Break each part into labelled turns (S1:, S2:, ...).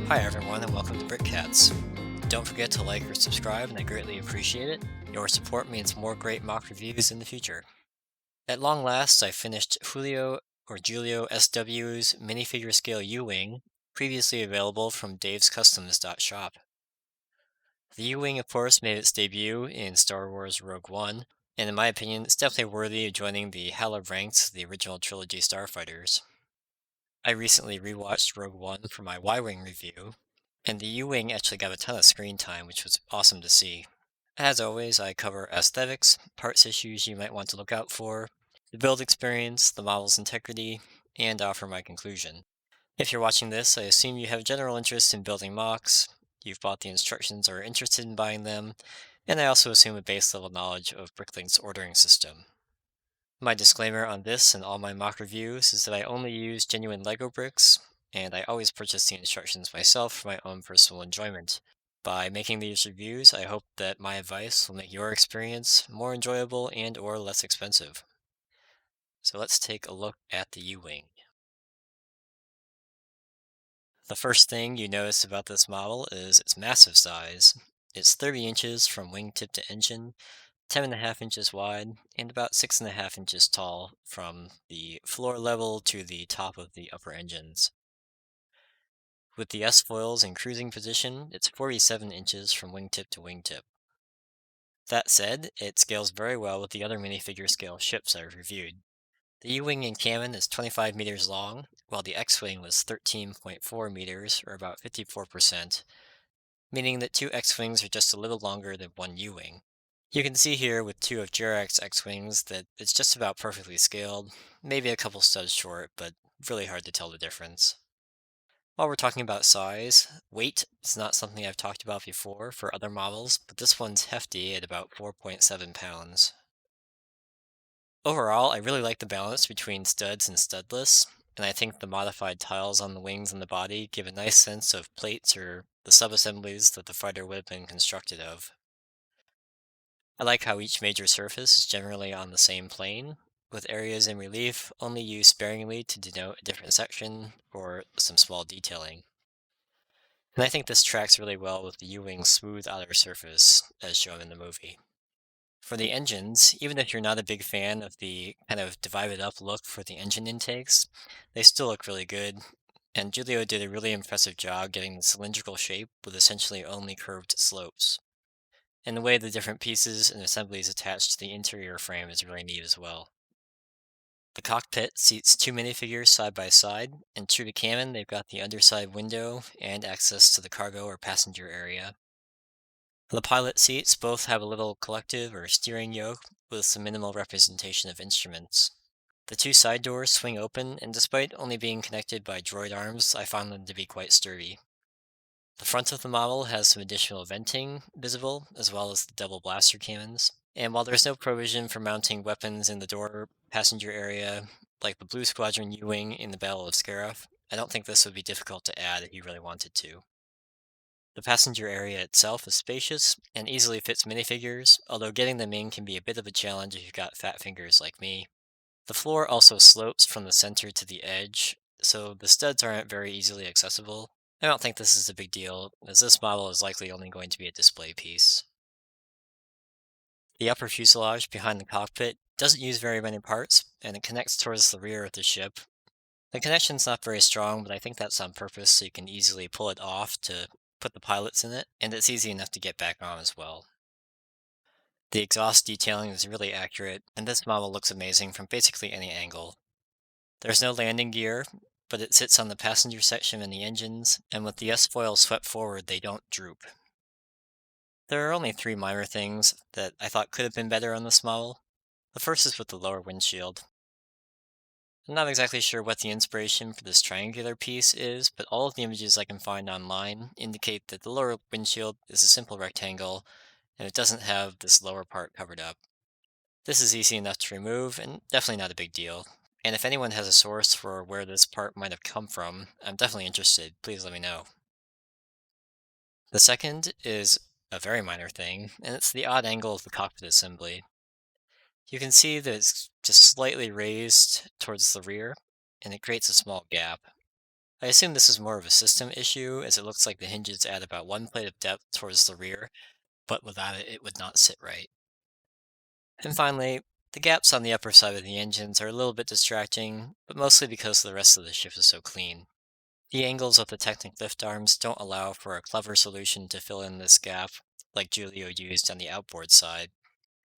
S1: Hi everyone and welcome to BrickCats. Don't forget to like or subscribe and I greatly appreciate it. Your support means more great mock reviews in the future. At long last, I finished JulioSW's minifigure scale U-Wing, previously available from davescustoms.shop. The U-Wing of course made its debut in Star Wars Rogue One, and in my opinion it's definitely worthy of joining the hallowed ranks of the original trilogy Starfighters. I recently rewatched Rogue One for my Y-Wing review, and the U-Wing actually got a ton of screen time, which was awesome to see. As always, I cover aesthetics, parts issues you might want to look out for, the build experience, the model's integrity, and offer my conclusion. If you're watching this, I assume you have general interest in building MOCs, you've bought the instructions or are interested in buying them, and I also assume a base level knowledge of Bricklink's ordering system. My disclaimer on this and all my mock reviews is that I only use genuine LEGO bricks, and I always purchase the instructions myself for my own personal enjoyment. By making these reviews, I hope that my advice will make your experience more enjoyable and or less expensive. So let's take a look at the U-Wing. The first thing you notice about this model is its massive size. It's 30 inches from wingtip to engine, 10.5 inches wide, and about 6.5 inches tall from the floor level to the top of the upper engines. With the S-foils in cruising position, it's 47 inches from wingtip to wingtip. That said, it scales very well with the other minifigure scale ships I've reviewed. The U-Wing in canon is 25 meters long, while the X-Wing was 13.4 meters, or about 54%, meaning that two X-Wings are just a little longer than one U-Wing. You can see here with two of Jerax's X-Wings that it's just about perfectly scaled, maybe a couple studs short, but really hard to tell the difference. While we're talking about size, weight is not something I've talked about before for other models, but this one's hefty at about 4.7 pounds. Overall, I really like the balance between studs and studless, and I think the modified tiles on the wings and the body give a nice sense of plates or the sub-assemblies that the fighter would have been constructed of. I like how each major surface is generally on the same plane, with areas in relief only used sparingly to denote a different section or some small detailing. And I think this tracks really well with the U-Wing's smooth outer surface, as shown in the movie. For the engines, even if you're not a big fan of the kind of divided up look for the engine intakes, they still look really good, and Julio did a really impressive job getting the cylindrical shape with essentially only curved slopes. And the way the different pieces and assemblies attach to the interior frame is really neat as well. The cockpit seats two minifigures side by side, and true to canon, they've got the underside window and access to the cargo or passenger area. The pilot seats both have a little collective or steering yoke with some minimal representation of instruments. The two side doors swing open, and despite only being connected by droid arms, I found them to be quite sturdy. The front of the model has some additional venting visible, as well as the double blaster cannons. And while there's no provision for mounting weapons in the door passenger area, like the Blue Squadron U-Wing in the Battle of Scarif, I don't think this would be difficult to add if you really wanted to. The passenger area itself is spacious and easily fits minifigures, although getting them in can be a bit of a challenge if you've got fat fingers like me. The floor also slopes from the center to the edge, so the studs aren't very easily accessible. I don't think this is a big deal, as this model is likely only going to be a display piece. The upper fuselage behind the cockpit doesn't use very many parts, and it connects towards the rear of the ship. The connection's not very strong, but I think that's on purpose so you can easily pull it off to put the pilots in it, and it's easy enough to get back on as well. The exhaust detailing is really accurate, and this model looks amazing from basically any angle. There's no landing gear, but it sits on the passenger section and the engines, and with the S-foil swept forward, they don't droop. There are only three minor things that I thought could have been better on this model. The first is with the lower windshield. I'm not exactly sure what the inspiration for this triangular piece is, but all of the images I can find online indicate that the lower windshield is a simple rectangle, and it doesn't have this lower part covered up. This is easy enough to remove, and definitely not a big deal. And if anyone has a source for where this part might have come from, I'm definitely interested. Please let me know. The second is a very minor thing, and it's the odd angle of the cockpit assembly. You can see that it's just slightly raised towards the rear, and it creates a small gap. I assume this is more of a system issue, as it looks like the hinges add about one plate of depth towards the rear, but without it, it would not sit right. And finally, the gaps on the upper side of the engines are a little bit distracting, but mostly because the rest of the ship is so clean. The angles of the Technic lift arms don't allow for a clever solution to fill in this gap, like Julio used on the outboard side.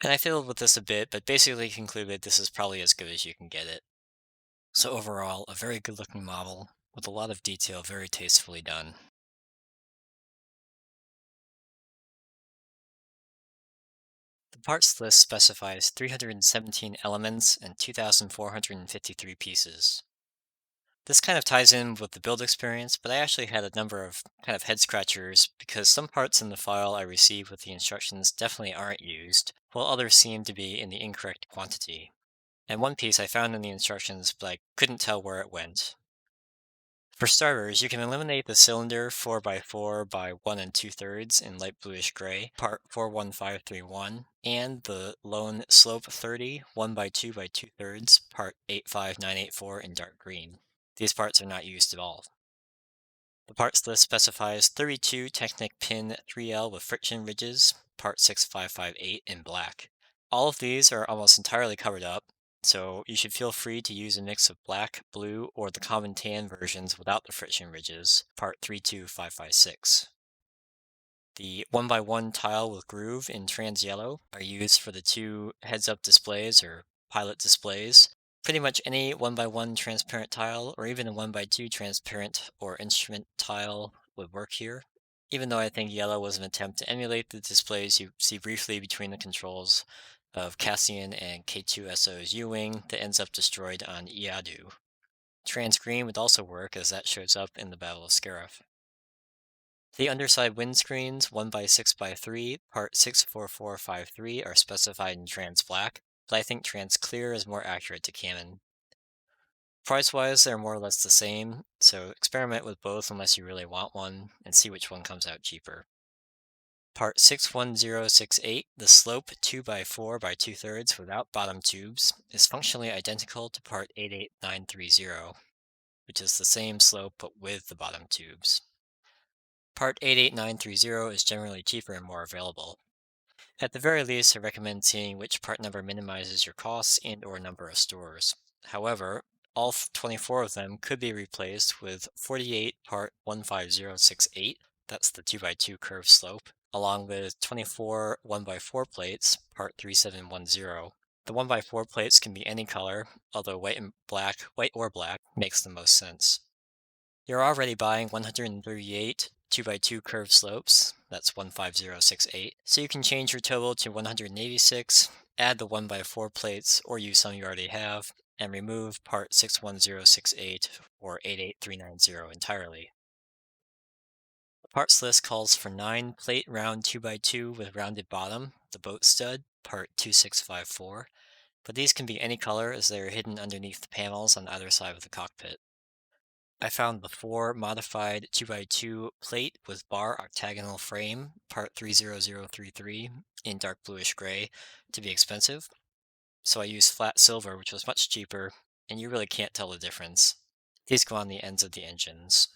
S1: And I fiddled with this a bit, but basically concluded this is probably as good as you can get it. So overall, a very good looking model, with a lot of detail very tastefully done. The parts list specifies 317 elements and 2,453 pieces. This kind of ties in with the build experience, but I actually had a number of kind of head scratchers because some parts in the file I received with the instructions definitely aren't used, while others seem to be in the incorrect quantity. And one piece I found in the instructions, but I couldn't tell where it went. For starters, you can eliminate the cylinder 4x4 by 1 and 2/3 in light bluish gray, part 41531, and the lone slope 30 1x2 by 2/3, part 85984 in dark green. These parts are not used at all. The parts list specifies 32 Technic pin 3L with friction ridges, part 6558 in black. All of these are almost entirely covered up, so you should feel free to use a mix of black, blue, or the common tan versions without the friction ridges, part 32556. The 1x1 tile with groove in trans yellow are used for the two heads-up displays or pilot displays. Pretty much any 1x1 transparent tile or even a 1x2 transparent or instrument tile would work here, even though I think yellow was an attempt to emulate the displays you see briefly between the controls of Cassian and K2SO's U-Wing that ends up destroyed on Iadu. Trans green would also work as that shows up in the Battle of Scarif. The underside windscreens 1x6x3, part 64453 are specified in trans black, but I think trans clear is more accurate to canon. Price-wise, they're more or less the same, so experiment with both unless you really want one, and see which one comes out cheaper. Part 61068, the slope 2x4 by 2/3 without bottom tubes, is functionally identical to part 88930, which is the same slope but with the bottom tubes. Part 88930 is generally cheaper and more available. At the very least, I recommend seeing which part number minimizes your costs and or number of stores. However, all 24 of them could be replaced with 48 part 15068, that's the 2x2 curved slope, along with 24 1x4 plates, part 3710. The 1x4 plates can be any color, although white or black makes the most sense. You're already buying 138 2x2 curved slopes, that's 15068, so you can change your total to 186, add the 1x4 plates or use some you already have, and remove part 61068 or 88390 entirely. The parts list calls for 9 plate round 2x2 with rounded bottom, the boat stud, part 2654, but these can be any color as they are hidden underneath the panels on either side of the cockpit. I found the 4 modified 2x2 plate with bar octagonal frame, part 30033, in dark bluish gray, to be expensive, so I used flat silver, which was much cheaper, and you really can't tell the difference. These go on the ends of the engines.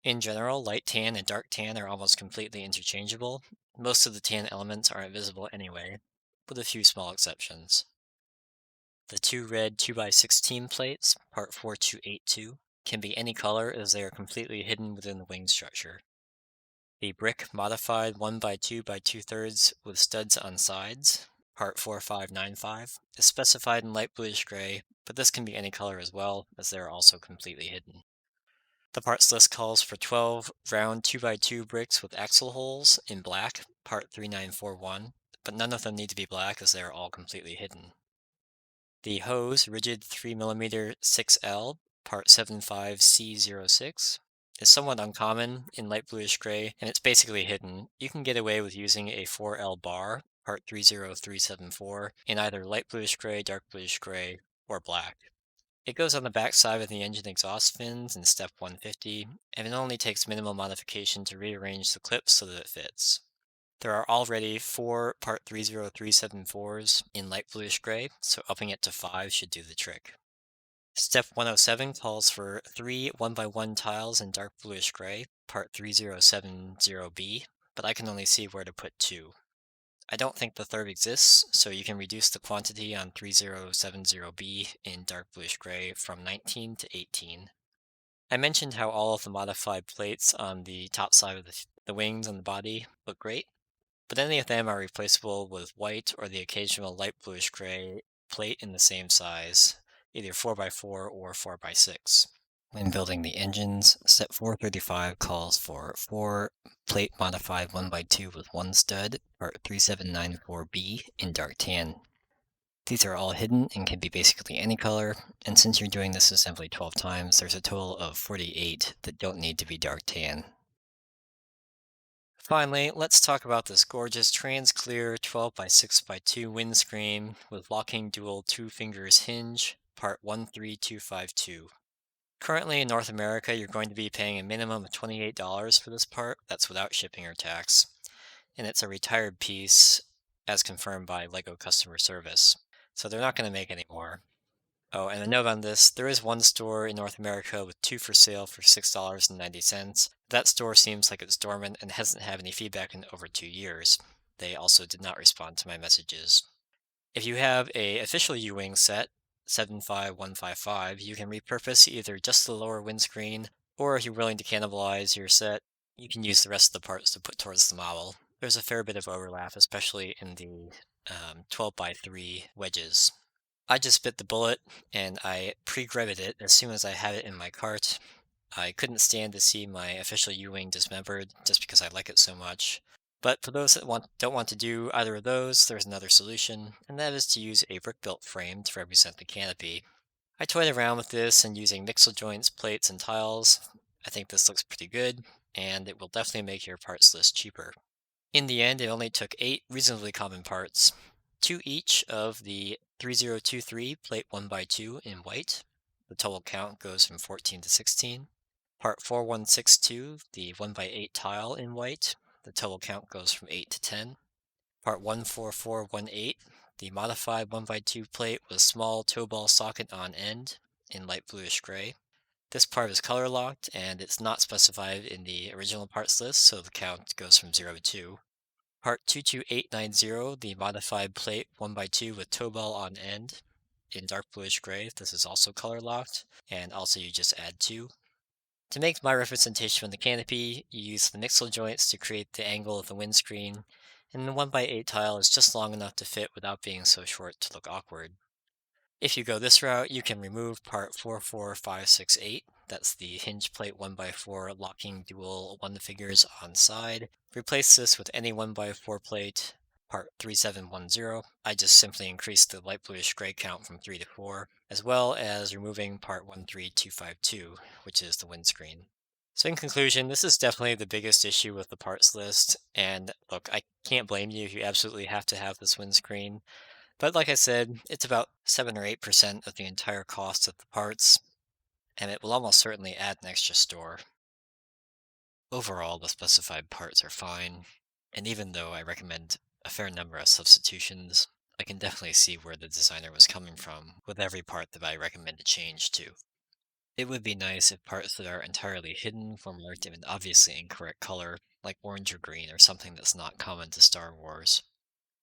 S1: In general, light tan and dark tan are almost completely interchangeable. Most of the tan elements aren't visible anyway, with a few small exceptions. The 2 red 2x16 plates, part 4282, can be any color as they are completely hidden within the wing structure. The brick modified 1x2 by 2/3 with studs on sides, part 4595, is specified in light bluish gray, but this can be any color as well, as they are also completely hidden. The parts list calls for 12 round 2x2 bricks with axle holes in black, part 3941, but none of them need to be black as they are all completely hidden. The hose rigid 3mm 6L, part 75C06, is somewhat uncommon in light bluish gray, and it's basically hidden. You can get away with using a 4L bar, part 30374, in either light bluish gray, dark bluish gray, or black. It goes on the back side of the engine exhaust fins in step 150, and it only takes minimal modification to rearrange the clips so that it fits. There are already 4 part 30374s in light bluish gray, so upping it to 5 should do the trick. Step 107 calls for three 1 by 1 tiles in dark bluish gray, part 3070B, but I can only see where to put two. I don't think the third exists, so you can reduce the quantity on 3070B in dark bluish gray from 19 to 18. I mentioned how all of the modified plates on the top side of the wings and the body look great, but any of them are replaceable with white or the occasional light bluish gray plate in the same size, either 4 by 4 or 4 by 6. When building the engines, step 435 calls for 4 plate modified 1 by 2 with 1 stud, part 3794B in dark tan. These are all hidden and can be basically any color, and since you're doing this assembly 12 times, there's a total of 48 that don't need to be dark tan. Finally, let's talk about this gorgeous trans-clear 12 by 6 by 2 windscreen with locking dual 2 fingers hinge, part 13252. Currently in North America, you're going to be paying a minimum of $28 for this part. That's without shipping or tax. And it's a retired piece, as confirmed by LEGO customer service. So they're not going to make any more. Oh, and a note on this, there is one store in North America with two for sale for $6.90. That store seems like it's dormant and hasn't had any feedback in over 2 years. They also did not respond to my messages. If you have a official U-Wing set, 75155, you can repurpose either just the lower windscreen, or if you're willing to cannibalize your set, you can use the rest of the parts to put towards the model. There's a fair bit of overlap, especially in the 12 by 3 wedges. I just bit the bullet and I pre-grebbed it as soon as I had it in my cart. I couldn't stand to see my official U-Wing dismembered just because I like it so much. But for those that don't want to do either of those, there's another solution, and that is to use a brick-built frame to represent the canopy. I toyed around with this and using nixle joints, plates, and tiles. I think this looks pretty good, and it will definitely make your parts list cheaper. In the end, it only took 8 reasonably common parts, 2 each of the 3023 plate 1 by 2 in white. The total count goes from 14 to 16. Part 4162, the 1 by 8 tile in white. The total count goes from 8 to 10. Part 14418, the modified 1 by 2 plate with small toe ball socket on end in light bluish gray. This part is color locked and it's not specified in the original parts list, so the count goes from 0 to 2. Part 22890, the modified plate 1 by 2 with toe ball on end in dark bluish gray. This is also color locked, and also you just add 2. To make my representation of the canopy, you use the nixle joints to create the angle of the windscreen, and the 1 by 8 tile is just long enough to fit without being so short to look awkward. If you go this route, you can remove part 44568, that's the hinge plate 1 by 4 locking dual 1 figures on side. Replace this with any 1 by 4 plate, part 3710. I just simply increased the light bluish gray count from 3 to 4, as well as removing part 13252, which is the windscreen. So in conclusion, this is definitely the biggest issue with the parts list, and look, I can't blame you if you absolutely have to have this windscreen. But like I said, it's about 7 or 8% of the entire cost of the parts, and it will almost certainly add an extra store. Overall, the specified parts are fine, and even though I recommend a fair number of substitutions, I can definitely see where the designer was coming from with every part that I recommend a change to. It would be nice if parts that are entirely hidden were marked in an obviously incorrect color, like orange or green or something that's not common to Star Wars.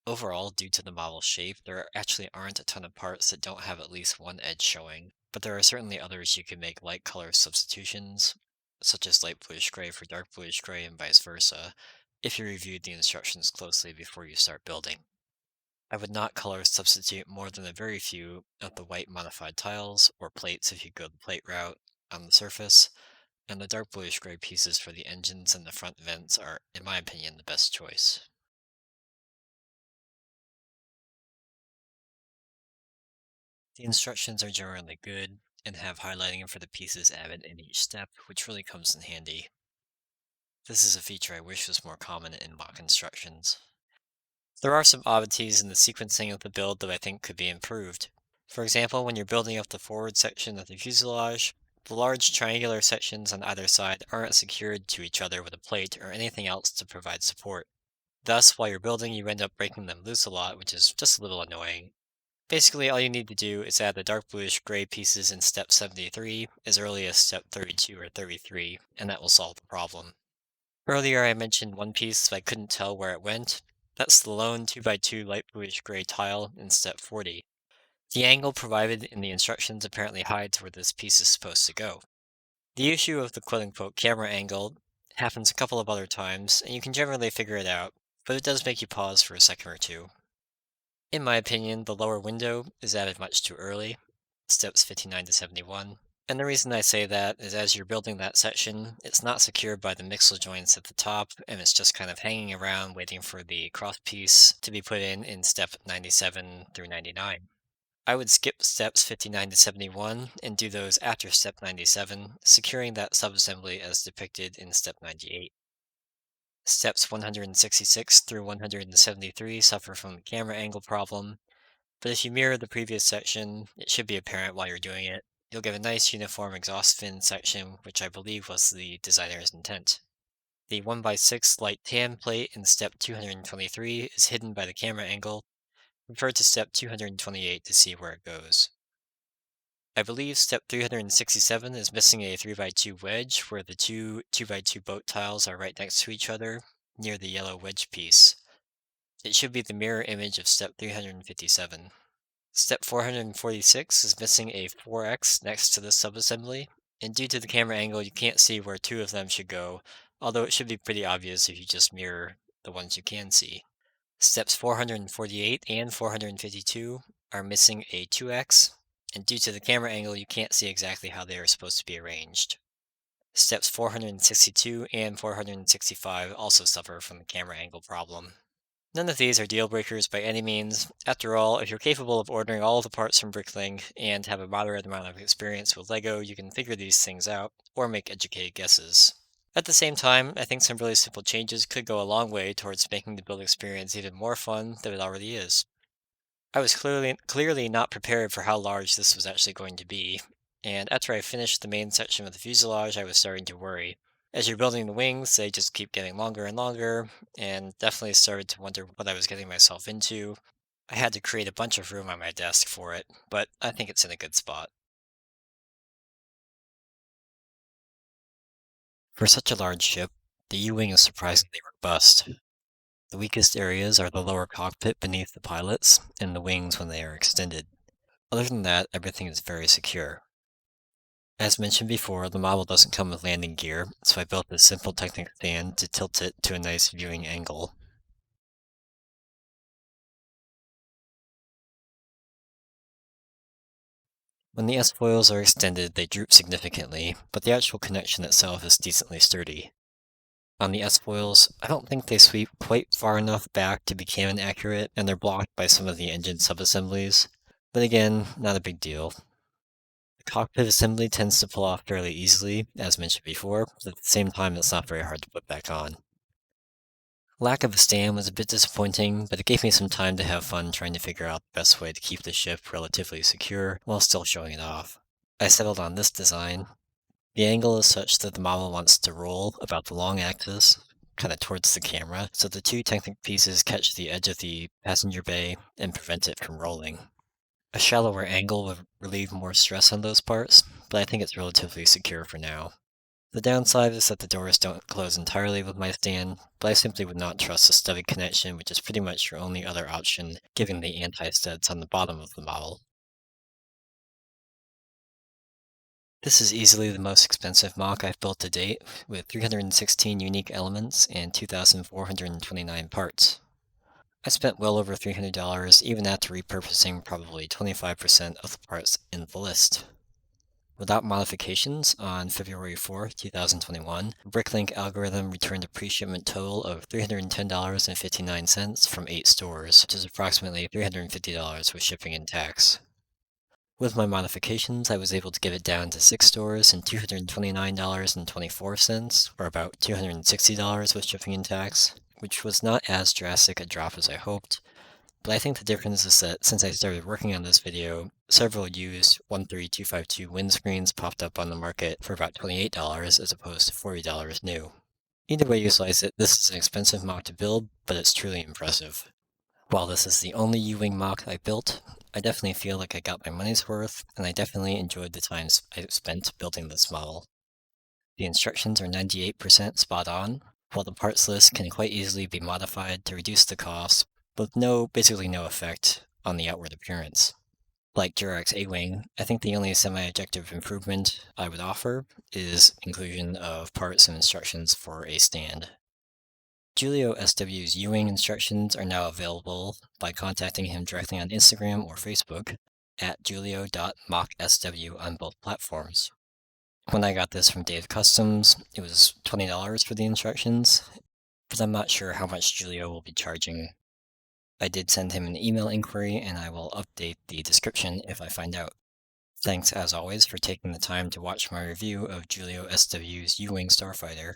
S1: Overall, due to the model shape, there actually aren't a ton of parts that don't have at least one edge showing, but there are certainly others you can make light color substitutions, such as light bluish gray for dark bluish gray and vice versa, if you reviewed the instructions closely before you start building. I would not color substitute more than a very few of the white modified tiles, or plates if you go the plate route, on the surface, and the dark bluish gray pieces for the engines and the front vents are, in my opinion, the best choice. The instructions are generally good and have highlighting for the pieces added in each step, which really comes in handy. This is a feature I wish was more common in MOC instructions. There are some oddities in the sequencing of the build that I think could be improved. For example, when you're building up the forward section of the fuselage, the large triangular sections on either side aren't secured to each other with a plate or anything else to provide support. Thus, while you're building, you end up breaking them loose a lot, which is just a little annoying. Basically, all you need to do is add the dark bluish gray pieces in step 73 as early as step 32 or 33, and that will solve the problem. Earlier I mentioned one piece so I couldn't tell where it went. That's the lone 2x2 light bluish gray tile in step 40. The angle provided in the instructions apparently hides where this piece is supposed to go. The issue of the quote-unquote camera angle happens a couple of other times, and you can generally figure it out, but it does make you pause for a second or two. In my opinion, the lower window is added much too early, steps 59 to 71. And the reason I say that is as you're building that section, it's not secured by the mixel joints at the top, and it's just kind of hanging around waiting for the cross piece to be put in step 97 through 99. I would skip steps 59 to 71 and do those after step 97, securing that subassembly as depicted in step 98. Steps 166 through 173 suffer from the camera angle problem, but if you mirror the previous section, it should be apparent while you're doing it. You'll get a nice uniform exhaust fin section, which I believe was the designer's intent. The 1x6 light tan plate in step 223 is hidden by the camera angle. Refer to step 228 to see where it goes. I believe step 367 is missing a 3x2 wedge where the two 2x2 boat tiles are right next to each other, near the yellow wedge piece. It should be the mirror image of step 357. Step 446 is missing a 4x next to the subassembly, and due to the camera angle you can't see where two of them should go, although it should be pretty obvious if you just mirror the ones you can see. Steps 448 and 452 are missing a 2x, and due to the camera angle you can't see exactly how they are supposed to be arranged. Steps 462 and 465 also suffer from the camera angle problem. None of these are deal breakers by any means. After all, if you're capable of ordering all of the parts from Bricklink and have a moderate amount of experience with LEGO, you can figure these things out, or make educated guesses. At the same time, I think some really simple changes could go a long way towards making the build experience even more fun than it already is. I was clearly not prepared for how large this was actually going to be, and after I finished the main section of the fuselage, I was starting to worry. As you're building the wings, they just keep getting longer and longer, and definitely started to wonder what I was getting myself into. I had to create a bunch of room on my desk for it, but I think it's in a good spot. For such a large ship, the U-wing is surprisingly robust. The weakest areas are the lower cockpit beneath the pilots, and the wings when they are extended. Other than that, everything is very secure. As mentioned before, the model doesn't come with landing gear, so I built this simple Technic stand to tilt it to a nice viewing angle. When the S-foils are extended, they droop significantly, but the actual connection itself is decently sturdy. On the S-foils, I don't think they sweep quite far enough back to be canon accurate, and they're blocked by some of the engine subassemblies, but again, not a big deal. The cockpit assembly tends to pull off fairly easily, as mentioned before, but at the same time it's not very hard to put back on. Lack of a stand was a bit disappointing, but it gave me some time to have fun trying to figure out the best way to keep the ship relatively secure while still showing it off. I settled on this design. The angle is such that the model wants to roll about the long axis, kind of towards the camera, so the two Technic pieces catch the edge of the passenger bay and prevent it from rolling. A shallower angle would relieve more stress on those parts, but I think it's relatively secure for now. The downside is that the doors don't close entirely with my stand, but I simply would not trust a studded connection, which is pretty much your only other option, given the anti-studs on the bottom of the model. This is easily the most expensive MOC I've built to date, with 316 unique elements and 2,429 parts. I spent well over $300 even after repurposing probably 25% of the parts in the list. Without modifications, on February 4, 2021, the Bricklink algorithm returned a pre-shipment total of $310.59 from 8 stores, which is approximately $350 with shipping and tax. With my modifications, I was able to get it down to 6 stores and $229.24, or about $260 with shipping and tax, which was not as drastic a drop as I hoped. But I think the difference is that since I started working on this video, several used 13252 windscreens popped up on the market for about $28 as opposed to $40 new. Either way you slice it, this is an expensive MOC to build, but it's truly impressive. While this is the only U-Wing MOC I built, I definitely feel like I got my money's worth, and I definitely enjoyed the time I spent building this model. The instructions are 98% spot on, while the parts list can quite easily be modified to reduce the cost, with basically no effect on the outward appearance. Like Jurax A-Wing, I think the only semi-objective improvement I would offer is inclusion of parts and instructions for a stand. JulioSW's U-Wing instructions are now available by contacting him directly on Instagram or Facebook at julio.mocsw on both platforms. When I got this from Dave Customs, it was $20 for the instructions, but I'm not sure how much Julio will be charging. I did send him an email inquiry, and I will update the description if I find out. Thanks, as always, for taking the time to watch my review of JulioSW's U-Wing Starfighter.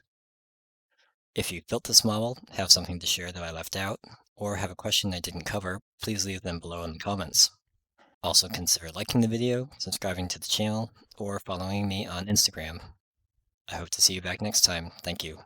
S1: If you built this model, have something to share that I left out, or have a question I didn't cover, please leave them below in the comments. Also consider liking the video, subscribing to the channel, or following me on Instagram. I hope to see you back next time. Thank you.